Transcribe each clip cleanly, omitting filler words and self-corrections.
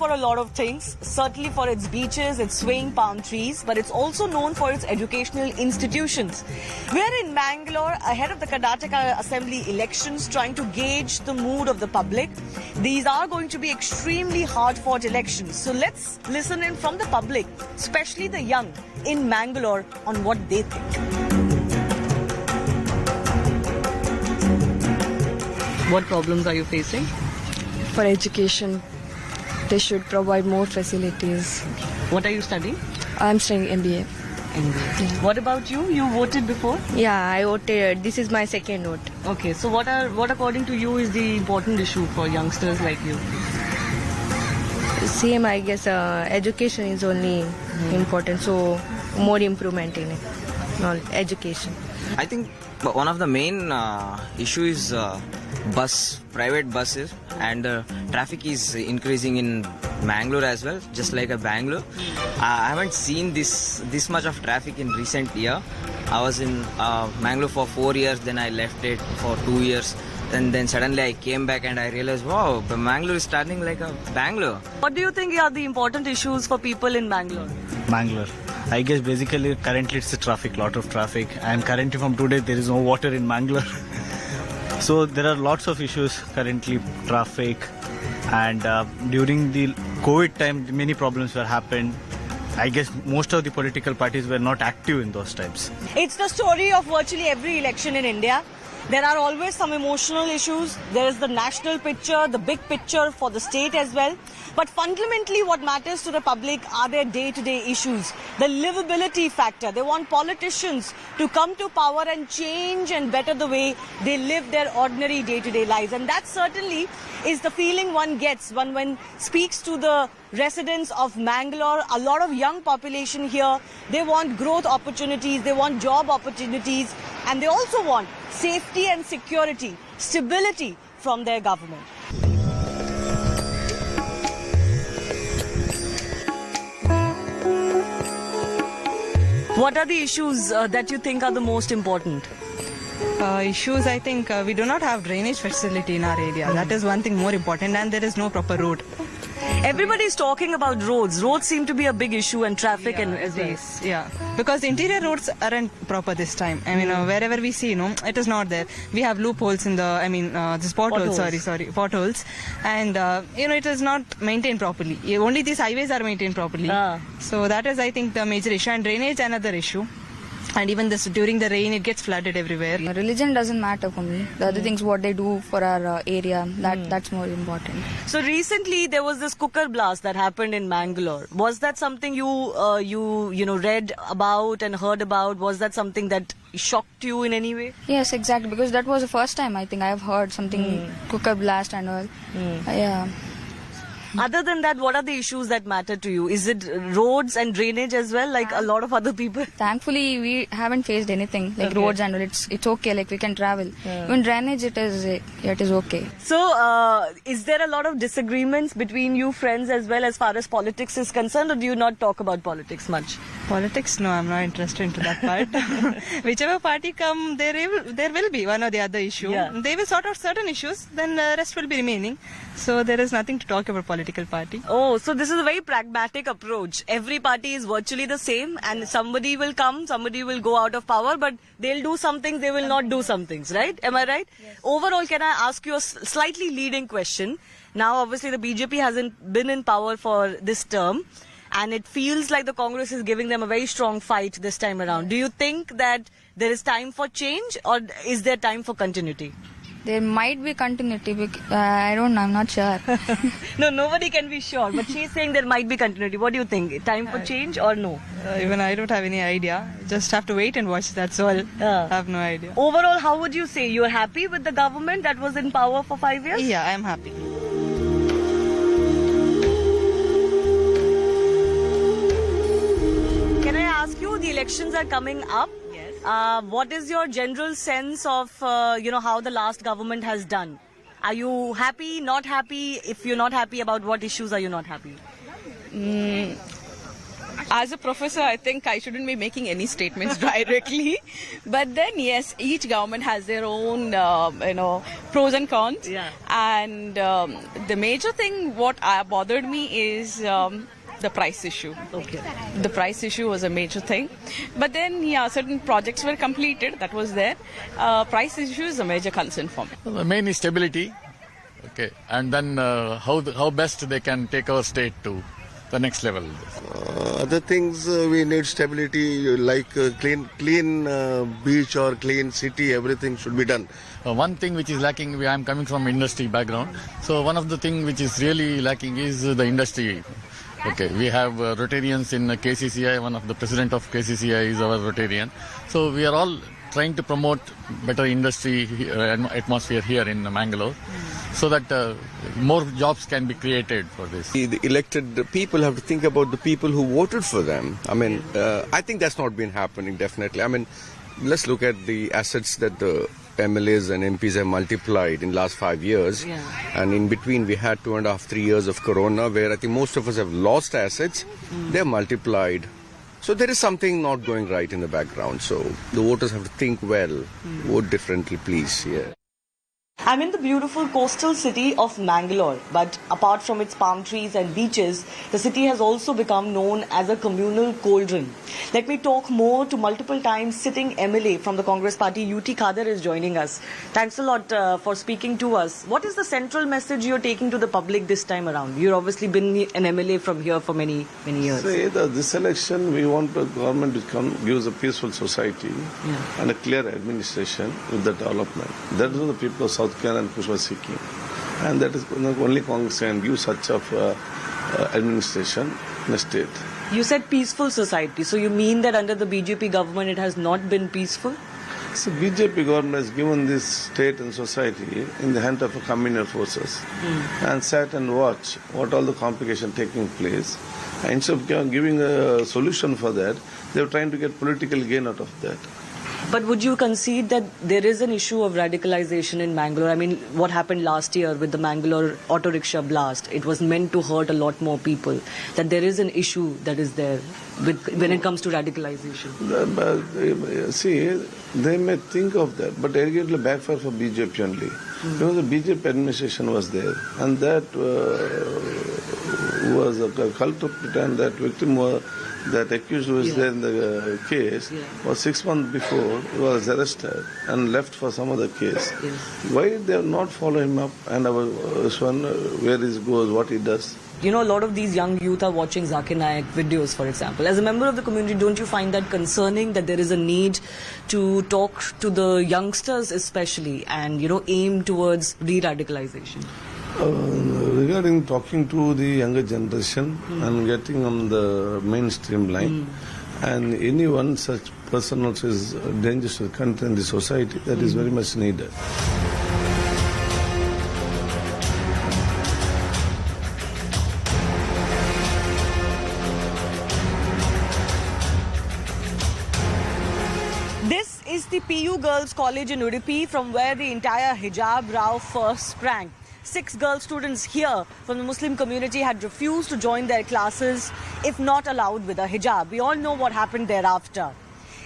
for a lot of things, certainly for its beaches, its swaying palm trees, but it's also known for its educational institutions. We're in Bangalore ahead of the Karnataka Assembly elections, trying to gauge the mood of the public. These are going to be extremely hard-fought elections. So let's listen in from the public, especially the young in Bangalore, on what they think. What problems are you facing? For education, they should provide more facilities. What are you studying? I'm studying MBA. MBA. Yeah. What about you? You voted before? Yeah, I voted. This is my second vote. Okay, so what according to you is the important issue for youngsters like you? Same, I guess. Education is only important, so more improvement in it. Education. I think one of the main issue is private buses, and traffic is increasing in Bangalore as well, just like a Bangalore. I haven't seen this much of traffic in recent year. I was in Bangalore for 4 years, then I left it for 2 years, and then suddenly I came back and I realized, wow, Bangalore is starting like a Bangalore. What do you think are the important issues for people in Bangalore? Bangalore. I guess basically currently it's the traffic, lot of traffic, and currently from today there is no water in Bangalore. So there are lots of issues currently, traffic, and during the COVID time many problems were happened. I guess most of the political parties were not active in those times. It's the story of virtually every election in India. There are always some emotional issues. There is the national picture, the big picture for the state as well. But fundamentally what matters to the public are their day-to-day issues. The livability factor. They want politicians to come to power and change and better the way they live their ordinary day-to-day lives. And that certainly is the feeling one gets when speaks to the residents of Bangalore. A lot of young population here. They want growth opportunities. They want job opportunities. And they also want safety and security, stability from their government. What are the issues that you think are the most important? Issues, I think we do not have drainage facility in our area. That is one thing more important, and there is no proper road. Everybody is talking about roads. Roads seem to be a big issue, and traffic and as well. Yeah, because the interior roads aren't proper this time. I mean, wherever we see, it is not there. We have loopholes in the, this potholes. Potholes, and it is not maintained properly. Only these highways are maintained properly. So that is, I think, the major issue. And drainage, another issue. And even this during the rain, it gets flooded everywhere. Religion doesn't matter for me. The other things, what they do for our area, that's more important. So recently there was this cooker blast that happened in Bangalore. Was that something you read about and heard about? Was that something that shocked you in any way? Yes, exactly. Because that was the first time I think I have heard something cooker blast and all. Yeah. Other than that, what are the issues that matter to you? Is it roads and drainage as well, like a lot of other people? Thankfully, we haven't faced anything like roads and all. It's okay, like we can travel. Even drainage, it is okay. So, is there a lot of disagreements between you friends as far as politics is concerned, or do you not talk about politics much? Politics, no, I'm not interested into that part. Whichever party come, there will be one or the other issue. Yeah. They will sort out certain issues, then the rest will be remaining. So there is nothing to talk about political party. Oh, so this is a very pragmatic approach. Every party is virtually the same, and somebody will come, somebody will go out of power, but they'll do some things, they will not do some things, right? Am I right? Yes. Overall, can I ask you a slightly leading question? Now, obviously, the BJP hasn't been in power for this term, and it feels like the Congress is giving them a very strong fight this time around. Do you think that there is time for change, or is there time for continuity? There might be continuity. I don't know. I'm not sure. No, nobody can be sure. But she's saying there might be continuity. What do you think? Time for change or no? Even I don't have any idea. Just have to wait and watch. That's all. I have no idea. Overall, how would you say? You're happy with the government that was in power for 5 years? Yeah, I'm happy. Can I ask you, the elections are coming up. What is your general sense of, how the last government has done? Are you happy, not happy? If you're not happy, about what issues are you not happy? As a professor, I think I shouldn't be making any statements directly. But then, yes, each government has their own, pros and cons. Yeah. And the major thing, what bothered me is the price issue. Okay. The price issue was a major thing. But then, yeah, certain projects were completed. That was there. Price issue is a major concern for me. The main is stability. Okay. And then how best they can take our state to the next level. Other things we need stability, like clean beach or clean city. Everything should be done. One thing which is lacking, I am coming from industry background. So one of the things which is really lacking is the industry. Okay, we have Rotarians in KCCI. One of the president of KCCI is our Rotarian. So we are all trying to promote better industry atmosphere here in Mangalore, so that more jobs can be created for this. The elected people have to think about the people who voted for them. I mean, I think that's not been happening, definitely. I mean, let's look at the assets that the MLAs and MPs have multiplied in the last 5 years. Yeah. And in between, we had 2.5, 3 years of Corona, where I think most of us have lost assets. They're multiplied. So there is something not going right in the background. So the voters have to think well, vote differently, please. Yeah. I'm in the beautiful coastal city of Mangalore, but apart from its palm trees and beaches, the city has also become known as a communal cauldron. Let me talk more to multiple times sitting MLA from the Congress party. UT Khader is joining us. Thanks a lot for speaking to us. What is the central message you're taking to the public this time around? You've obviously been an MLA from here for many years. This election, we want the government to give us a peaceful society and a clear administration with the development. That is what the people of South Kerala and Kush were seeking. And that is only Congress can give such of administration in the state. You said peaceful society, so you mean that under the BJP government it has not been peaceful? So BJP government has given this state and society in the hand of communal forces and sat and watch what all the complication taking place. And instead of giving a solution for that, they are trying to get political gain out of that. But would you concede that there is an issue of radicalization in Mangalore? I mean, what happened last year with the Mangalore auto rickshaw blast, it was meant to hurt a lot more people. That there is an issue that is there when it comes to radicalization. See, they may think of that, but it will backfire for BJP only. Because the BJP administration was there, and that was a culprit, and that victim was, that accused who was there in the case was 6 months before he was arrested and left for some other case. Why they are not follow him up and our son, where he goes, what he does? You know, a lot of these young youth are watching Zakir Naik videos, for example. As a member of the community, don't you find that concerning, that there is a need to talk to the youngsters especially and, aim towards de-radicalization? Regarding talking to the younger generation and getting on the mainstream line, and any one such person also is dangerous to the country and the society, that is very much needed. This is the PU Girls College in Udupi, from where the entire hijab row first sprang. 6 girl students here from the Muslim community had refused to join their classes if not allowed with a hijab. We all know what happened thereafter.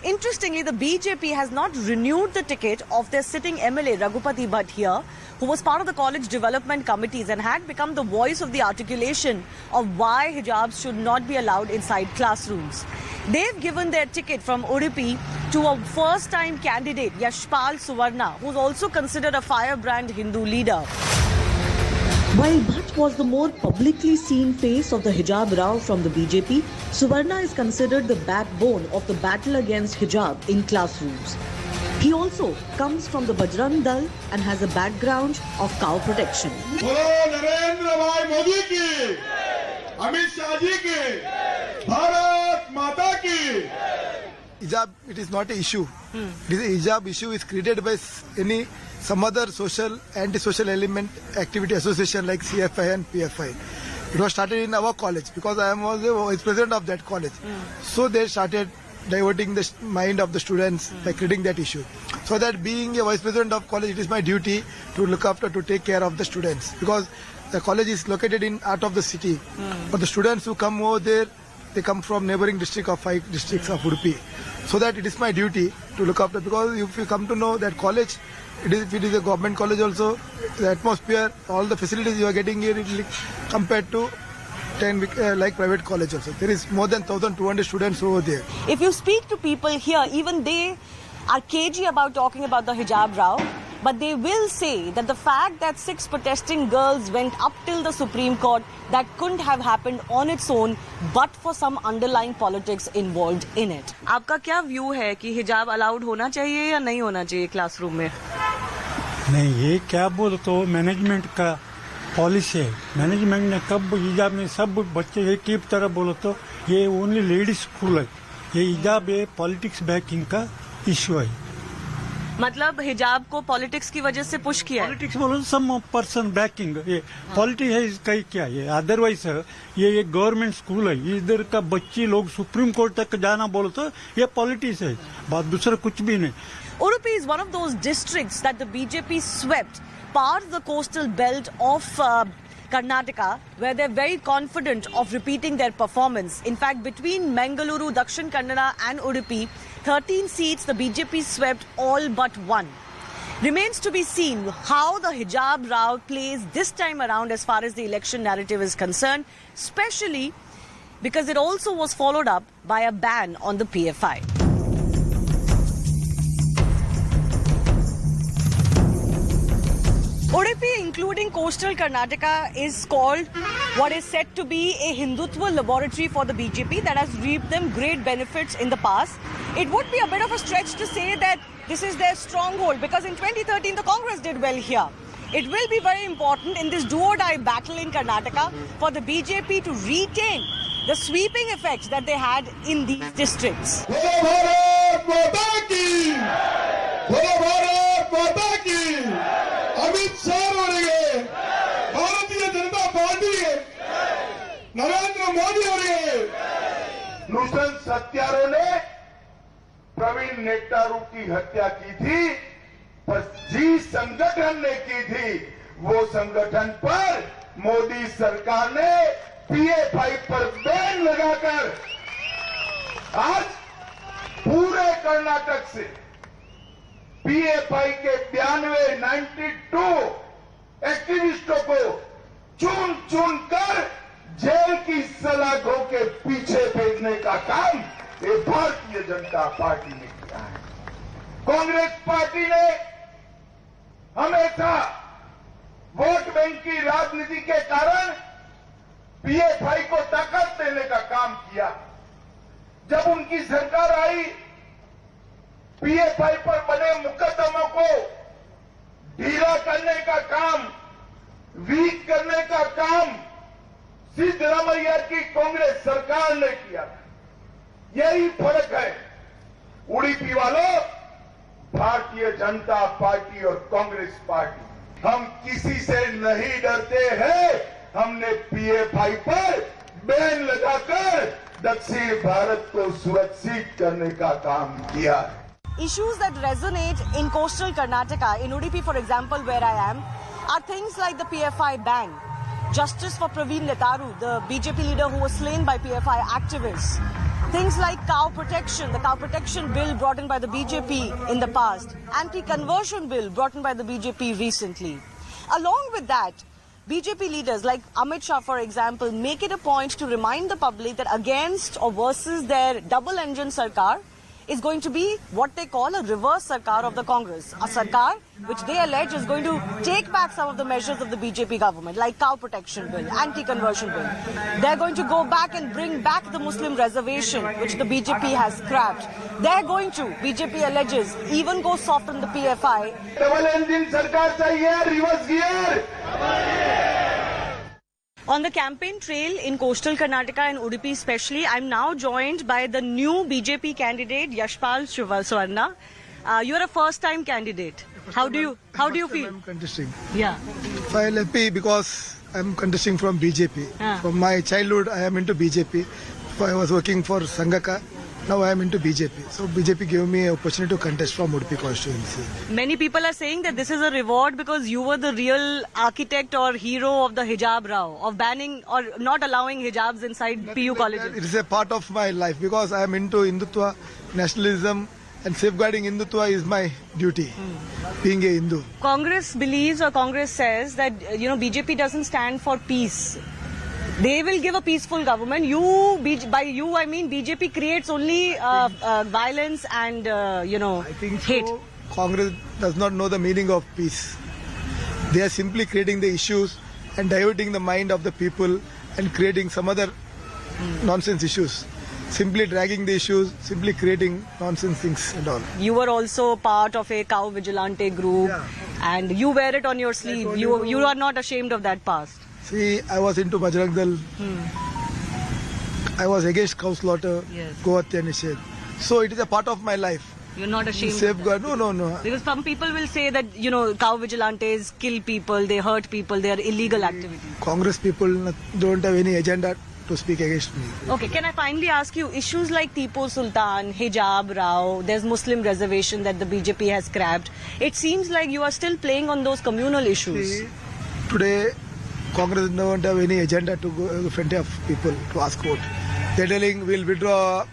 Interestingly, the BJP has not renewed the ticket of their sitting MLA Raghupati Bhatt here, who was part of the college development committees and had become the voice of the articulation of why hijabs should not be allowed inside classrooms. They've given their ticket from Udupi to a first-time candidate, Yashpal Suvarna, who's also considered a firebrand Hindu leader. While Bhatt was the more publicly seen face of the hijab row from the BJP, Suvarna is considered the backbone of the battle against hijab in classrooms. He also comes from the Bajrang Dal and has a background of cow protection. Hijab, it is not an issue. This hijab issue is created by some other anti-social element activity association like CFI and PFI. It was started in our college because I was the vice president of that college. So they started diverting the mind of the students by creating that issue. So that being a vice president of college, it is my duty to look after, to take care of the students, because the college is located in out of the city. But the students who come over there, they come from neighboring district of 5 districts of Udupi. So that it is my duty to look after, because if you come to know that college, if it is a government college also, the atmosphere, all the facilities you are getting here, compared to 10 like private college also. There is more than 1,200 students over there. If you speak to people here, even they are cagey about talking about the hijab row, but they will say that the fact that 6 protesting girls went up till the Supreme Court, that couldn't have happened on its own but for some underlying politics involved in it. आपका क्या view है कि हिजाब allowed होना चाहिए या नहीं होना चाहिए क्लासरूम में? नहीं, ये क्या बोलो तो मैनेजमेंट का पॉलिसी है. मैनेजमेंट ने कब हिजाब में सब बच्चे एक ही तरह बोलो तो ये ओनली लेडीज स्कूल है. ये हिजाब ये पॉलिटिक्स बैकिंग का इश्यू है. मतलब हिजाब को पॉलिटिक्स की वजह से पुश किया है. पॉलिटिक्स बोलो सम पर्सन बैकिंग, ये पॉलिटिक्स है इसका क्या है. अदरवाइज ये गवर्नमेंट स्कूल है. इधर का बच्ची लोग सुप्रीम कोर्ट तक जाना बोलो तो ये पॉलिटिक्स है, बात दूसरा कुछ भी नहीं. Udupi is one of those districts that the BJP swept, part of the coastal belt of Karnataka, where they're very confident of repeating their performance. In fact, between Bengaluru, Dakshin Kannada and Udupi, 13 seats the BJP swept all but one. Remains to be seen how the hijab row plays this time around as far as the election narrative is concerned, especially because it also was followed up by a ban on the PFI. Udupi, including coastal Karnataka, is called what is said to be a Hindutva laboratory for the BJP that has reaped them great benefits in the past. It would be a bit of a stretch to say that this is their stronghold, because in 2013 the Congress did well here. It will be very important in this do-or-die battle in Karnataka for the BJP to retain the sweeping effects that they had in these districts. Amit Shah ಅವರಿಗೆ ಭಾರತೀಯ ಜನತಾ ಪಾರ್ಟಿಗೆ नरेंद्र मोदी ಅವರಿಗೆ नृशंस हत्यारों ने प्रवीण नेट्टारू की हत्या की थी, पर जिस संगठन ने की थी वो संगठन पर मोदी सरकार ने पीएफआई पर बैन लगाकर आज पूरे कर्नाटक से पीएफआई के 92 एक्टिविस्टों को चुन चुन कर जेल की सलाखों के पीछे भेजने का काम ये भारतीय जनता पार्टी ने किया है. कांग्रेस पार्टी ने हमेशा वोट बैंक की राजनीति के कारण पीएफआई को ताकत देने का काम किया. जब उनकी सरकार आई, पीएफआई पर बने मुकदमों को ढीला करने का काम, वीक करने का काम सिद्धरामैया की कांग्रेस सरकार ने किया. यही फर्क है. उडुपी वालों, भारतीय जनता पार्टी और कांग्रेस पार्टी, हम किसी से नहीं डरते हैं. हमने पीएफआई पर बैन लगाकर दक्षिण भारत को सुरक्षित करने का काम किया. Issues that resonate in coastal Karnataka, in Udupi for example where I am, are things like the PFI ban, justice for Praveen Netaru, the BJP leader who was slain by PFI activists, things like cow protection, the cow protection bill brought in by the BJP in the past, anti-conversion bill brought in by the BJP recently. Along with that, BJP leaders like Amit Shah, for example, make it a point to remind the public that against or versus their double-engine sarkar is going to be what they call a reverse sarkar of the Congress. A sarkar which they allege is going to take back some of the measures of the BJP government, like cow protection bill, anti-conversion bill. They're going to go back and bring back the Muslim reservation, which the BJP has scrapped. They're going to, BJP alleges, even go soft on the PFI. Double engine sarkar chahiye, reverse gear. On the campaign trail in coastal Karnataka and Udupi especially, I'm now joined by the new BJP candidate, Yashpal Swarna. You're a first-time candidate. How do you feel? I'm contesting. Yeah. I feel happy because I'm contesting from BJP. From my childhood, I am into BJP. I was working for Sangaka Now I am into BJP. So BJP gave me an opportunity to contest from Udupi constituency. Many people are saying that this is a reward because you were the real architect or hero of the hijab row, of banning or not allowing hijabs inside PU colleges. It is a part of my life because I am into Hindutva, nationalism, and safeguarding Hindutva is my duty, being a Hindu. Congress believes or Congress says that, BJP doesn't stand for peace. They will give a peaceful government. By you, I mean BJP creates only violence and, I think hate. so. Congress does not know the meaning of peace. They are simply creating the issues and diverting the mind of the people and creating some other nonsense issues. Simply dragging the issues, simply creating nonsense things and all. You were also part of a cow vigilante group and you wear it on your sleeve. You are not ashamed of that past. See, I was into Bajrang Dal. I was against cow slaughter, Gohatya Nishedh. So it is a part of my life. You're not ashamed Safeguard. No. Because some people will say that, cow vigilantes kill people, they hurt people, they are illegal activities. Congress people don't have any agenda to speak against me. Okay, can I finally ask you, issues like Tipu Sultan, hijab row, there's Muslim reservation that the BJP has scrapped. It seems like you are still playing on those communal issues. See, today, Congress don't have any agenda to go in front of people to ask vote. They're telling we'll withdraw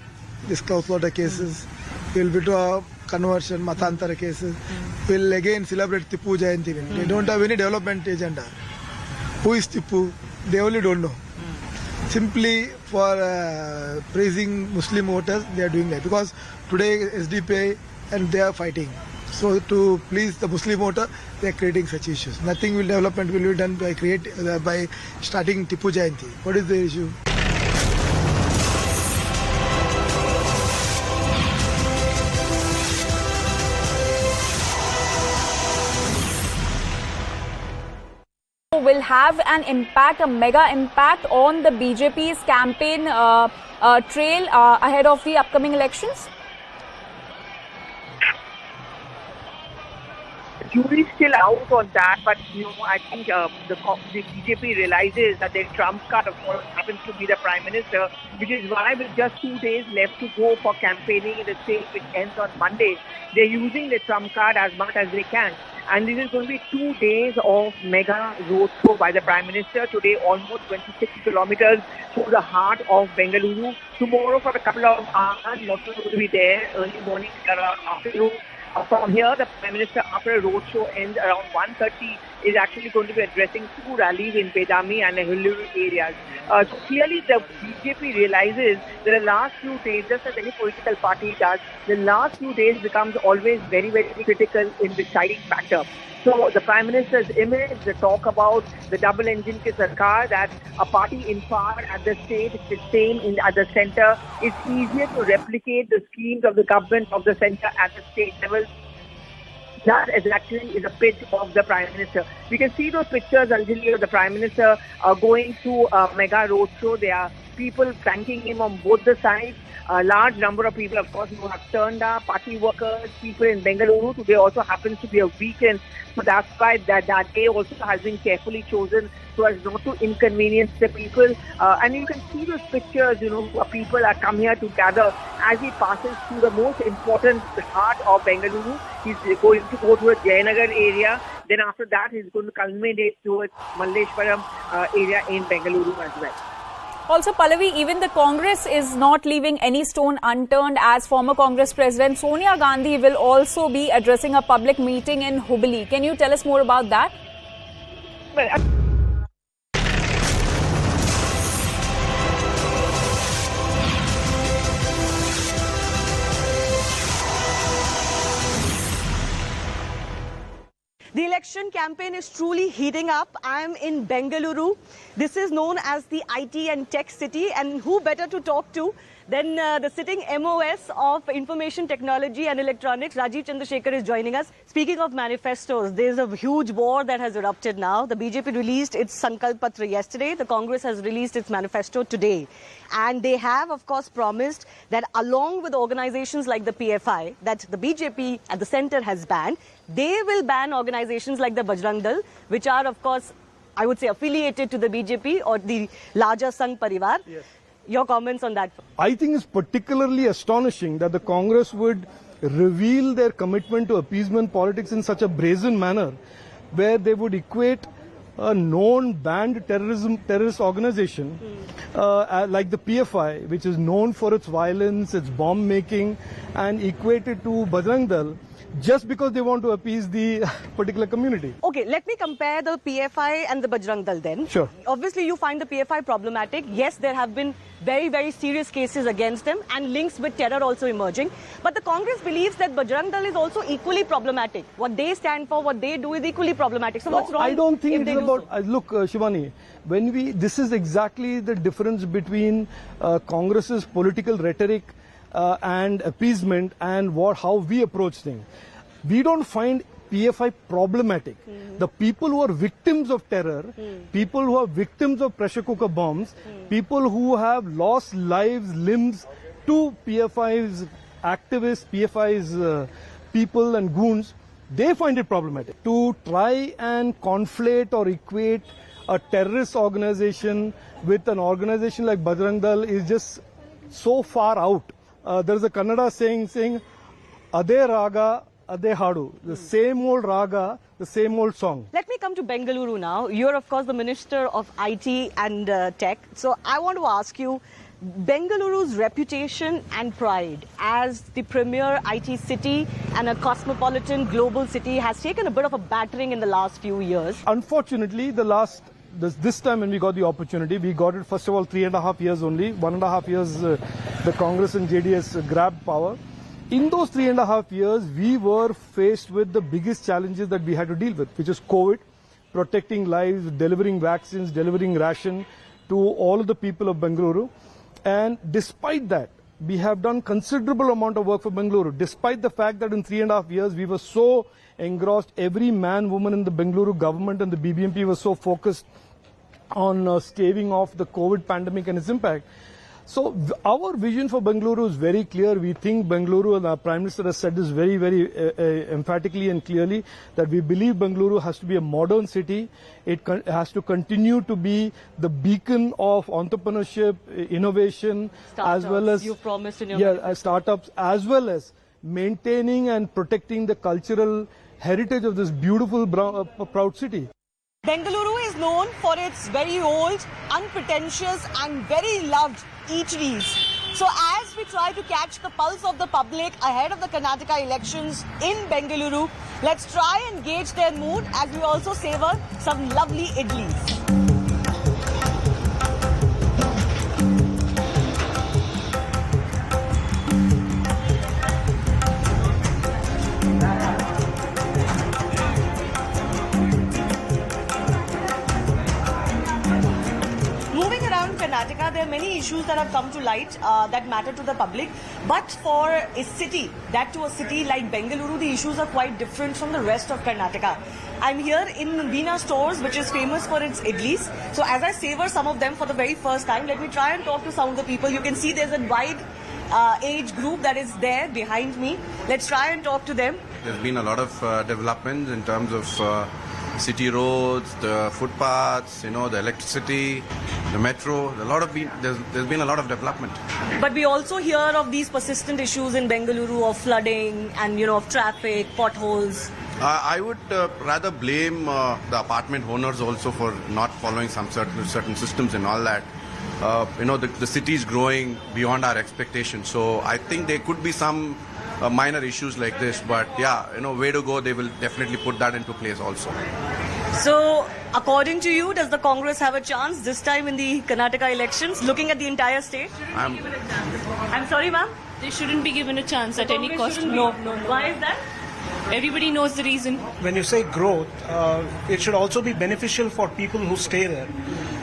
this cow slaughter cases, we'll withdraw conversion, Matantara cases, we'll again celebrate Tipu Jayanti. They don't have any development agenda. Who is Tipu? They only don't know. Simply for praising Muslim voters, they are doing that. Because today SDP and they are fighting. So to please the Muslim voter, they are creating such issues. Nothing will development will be done by starting Tipu Jayanti. What is the issue? Will have an impact, a mega impact on the BJP's campaign trail ahead of the upcoming elections? Jury's still out on that, but I think the BJP realizes that their trump card, of course, happens to be the Prime Minister, which is why with just 2 days left to go for campaigning in the state, which ends on Monday, they're using the trump card as much as they can. And this is going to be 2 days of mega road show by the Prime Minister. Today, almost 26 kilometers through the heart of Bengaluru. Tomorrow, for a couple of hours, not going to be there. Early morning, around afternoon. From here, the Prime Minister, after a road show ends around 1:30, is actually going to be addressing 2 rallies in Bedami and the Hilluru areas. So clearly, the BJP realizes that the last few days, just as any political party does, the last few days becomes always very, very critical in deciding factor. So the Prime Minister's image, the talk about the double engine ki sarkar, that a party in power at the state is the same at the centre. It's easier to replicate the schemes of the government of the centre at the state level. That is a pitch of the Prime Minister. We can see those pictures, Anjali, of the Prime Minister going through a mega roadshow. There are people thanking him on both the sides. A large number of people, of course, who have turned up, party workers, people in Bengaluru. Today also happens to be a weekend. So that's why that day also has been carefully chosen so as not to inconvenience the people. And you can see those pictures, people are come here to gather as he passes through the most important heart of Bengaluru. He's going to go to a Jayanagar area. Then after that, he's going to culminate towards Malleshwaram area in Bengaluru as well. Also, Pallavi, even the Congress is not leaving any stone unturned, as former Congress President Sonia Gandhi will also be addressing a public meeting in Hubli. Can you tell us more about that? Well, The election campaign is truly heating up. I am in Bengaluru. This is known as the IT and tech city, and who better to talk to than the sitting MoS of Information Technology and Electronics. Rajeev Chandrasekhar is joining us. Speaking of manifestos, there's a huge war that has erupted now. The BJP released its Sankalp Patra yesterday. The Congress has released its manifesto today. And they have, of course, promised that along with organizations like the PFI, that the BJP at the center has banned, they will ban organizations like the Bajrang Dal, which are, of course, I would say affiliated to the BJP or the larger Sangh Parivar. Yes. Your comments on that? I think it's particularly astonishing that the Congress would reveal their commitment to appeasement politics in such a brazen manner, where they would equate a known banned terrorist organization like the PFI, which is known for its violence, its bomb making, and equate it to Bajrang Dal just because they want to appease the particular community. Okay, let me compare the PFI and the Bajrang Dal then. Sure. Obviously, you find the PFI problematic. Yes, there have been very, very serious cases against them and links with terror also emerging. But the Congress believes that Bajrang Dal is also equally problematic. What they stand for, what they do is equally problematic. So what's wrong? I don't think if it's they do about. so? Look, Shivani, this is exactly the difference between Congress's political rhetoric and appeasement and how we approach things. We don't find PFI problematic. The people who are victims of terror, people who are victims of pressure cooker bombs, people who have lost lives, limbs to PFI's activists, PFI's people and goons, they find it problematic. To try and conflate or equate a terrorist organization with an organization like Bajrang Dal is just so far out. There's a Kannada saying, Ade Raga, Ade Hadu, the same old raga, the same old song. Let me come to Bengaluru now. You're, of course, the Minister of IT and Tech. So I want to ask you, Bengaluru's reputation and pride as the premier IT city and a cosmopolitan global city has taken a bit of a battering in the last few years. Unfortunately, this time when we got the opportunity, we got it first of all 3.5 years only. 1.5 years the Congress and JDS grabbed power. In those 3.5 years, we were faced with the biggest challenges that we had to deal with, which is COVID, protecting lives, delivering vaccines, delivering ration to all of the people of Bengaluru. And despite that, we have done considerable amount of work for Bengaluru. Despite the fact that in 3.5 years, we were so engrossed, every man, woman in the Bengaluru government and the BBMP was so focused on staving off the COVID pandemic and its impact. So our vision for Bengaluru is very clear. We think Bengaluru, and our Prime Minister has said this very, very emphatically and clearly, that we believe Bengaluru has to be a modern city. It has to continue to be the beacon of entrepreneurship, innovation, Startups, as well as you promised in your startups, as well as maintaining and protecting the cultural heritage of this beautiful, proud city. Bengaluru is known for its very old, unpretentious and very loved eateries. So as we try to catch the pulse of the public ahead of the Karnataka elections in Bengaluru, let's try and gauge their mood as we also savor some lovely idlis. Karnataka, there are many issues that have come to light that matter to the public. But for a city, that to a city like Bengaluru, the issues are quite different from the rest of Karnataka. I'm here in Veena Stores, which is famous for its idlis. So as I savor some of them for the very first time, let me try and talk to some of the people. You can see there's a wide age group that is there behind me. Let's try and talk to them. There's been a lot of developments in terms of city roads, the footpaths, the electricity, the metro. There's been a lot of development. But we also hear of these persistent issues in Bengaluru of flooding and of traffic, potholes. I would rather blame the apartment owners also for not following some certain systems and all that. The city is growing beyond our expectations. So I think there could be some minor issues like this, but way to go. They will definitely put that into place also. So, according to you, does the Congress have a chance this time in the Karnataka elections, looking at the entire state? I'm sorry, ma'am? They shouldn't be given a chance at any cost. No. Why is that? Everybody knows the reason. When you say growth, it should also be beneficial for people who stay there.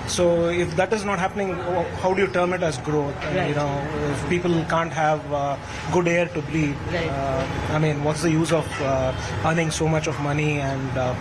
So if that is not happening, how do you term it as growth? Right. If people can't have good air to breathe, what's the use of earning so much of money? And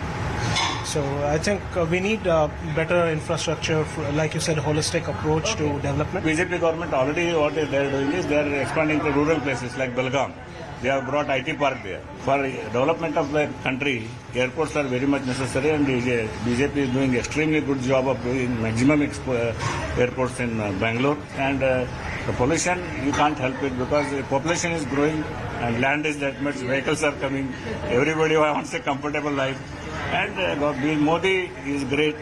so I think we need better infrastructure, like you said, a holistic approach to development. BJP government already what they're doing is they're expanding to rural places like Belgaum. they have brought IT park there. For development of the country, airports are very much necessary, and BJP is doing extremely good job of doing maximum airports in Bangalore. And the pollution, you can't help it because the population is growing and land is that much, vehicles are coming. Everybody wants a comfortable life. And Modi is great.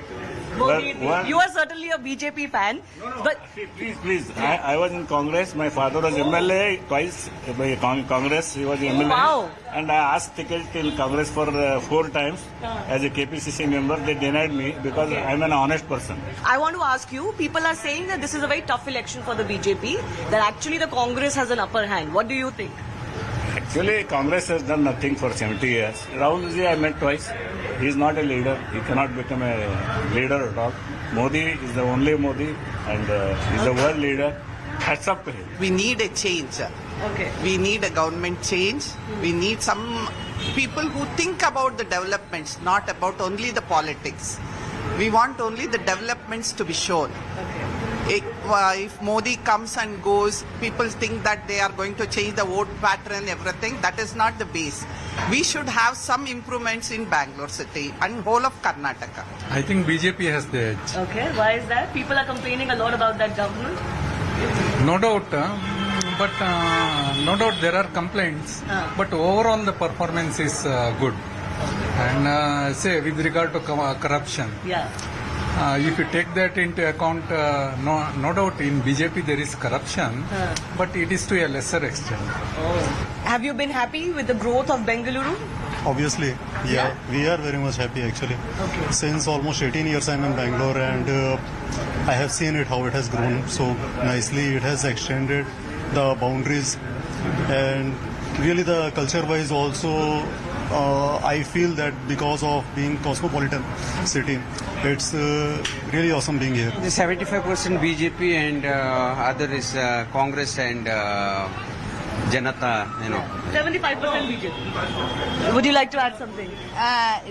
You are certainly a BJP fan. But Please. I was in Congress. My father was MLA twice by Congress. He was MLA. Wow. And I asked ticket in Congress for 4 times as a KPCC member. They denied me because I'm an honest person. I want to ask you, people are saying that this is a very tough election for the BJP, that actually the Congress has an upper hand. What do you think? Actually, Congress has done nothing for 70 years. Rahul Ji I met twice. He is not a leader. He cannot become a leader at all. Modi is the only Modi and he's the world leader. Hats up to him. We need a change. Okay. We need a government change. We need some people who think about the developments, not about only the politics. We want only the developments to be shown. If Modi comes and goes, people think that they are going to change the vote pattern, everything. That is not the base. We should have some improvements in Bangalore city and whole of Karnataka. I think BJP has the edge. Okay, why is that? People are complaining a lot about that government. No doubt, but no doubt there are complaints. But overall the performance is good. And say with regard to corruption. Yeah. If you take that into account, no doubt in BJP there is corruption, but it is to a lesser extent. Have you been happy with the growth of Bengaluru? Obviously, yeah. We are very much happy actually. Okay. Since almost 18 years I'm in Bangalore and I have seen it how it has grown so nicely. It has extended the boundaries and really the culture-wise also I feel that because of being cosmopolitan city, it's really awesome being here. The 75% BJP and other is Congress and Janata, 75% BJP. Would you like to add something?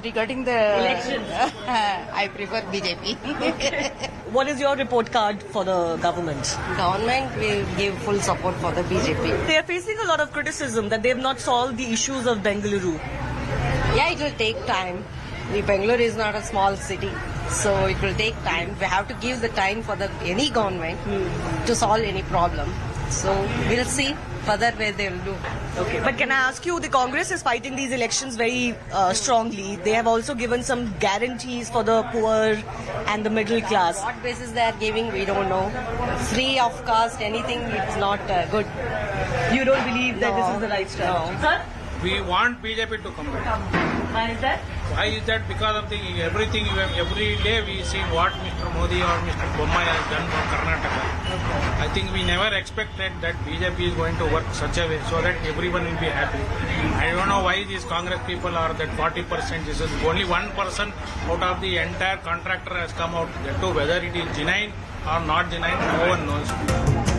Regarding the elections, I prefer BJP. What is your report card for the government? Government will give full support for the BJP. They are facing a lot of criticism that they have not solved the issues of Bengaluru. Yeah, it will take time. Bangalore is not a small city, so it will take time. We have to give the time for any government to solve any problem. So we'll see further where they will do. Okay, but can I ask you, the Congress is fighting these elections very strongly. They have also given some guarantees for the poor and the middle class. What basis they are giving, we don't know. Free of cost, anything, it's not good. You don't believe that this is the right strategy? No. Sir? We want BJP to come back. Why is that? Why is that? Because of the everything, every day we see what Mr. Modi or Mr. Bommai has done for Karnataka. Okay. I think we never expected that BJP is going to work such a way so that everyone will be happy. I don't know why these Congress people are that 40%. This is only 1% out of the entire contractor has come out. That too, whether it is genuine or not genuine, no one knows.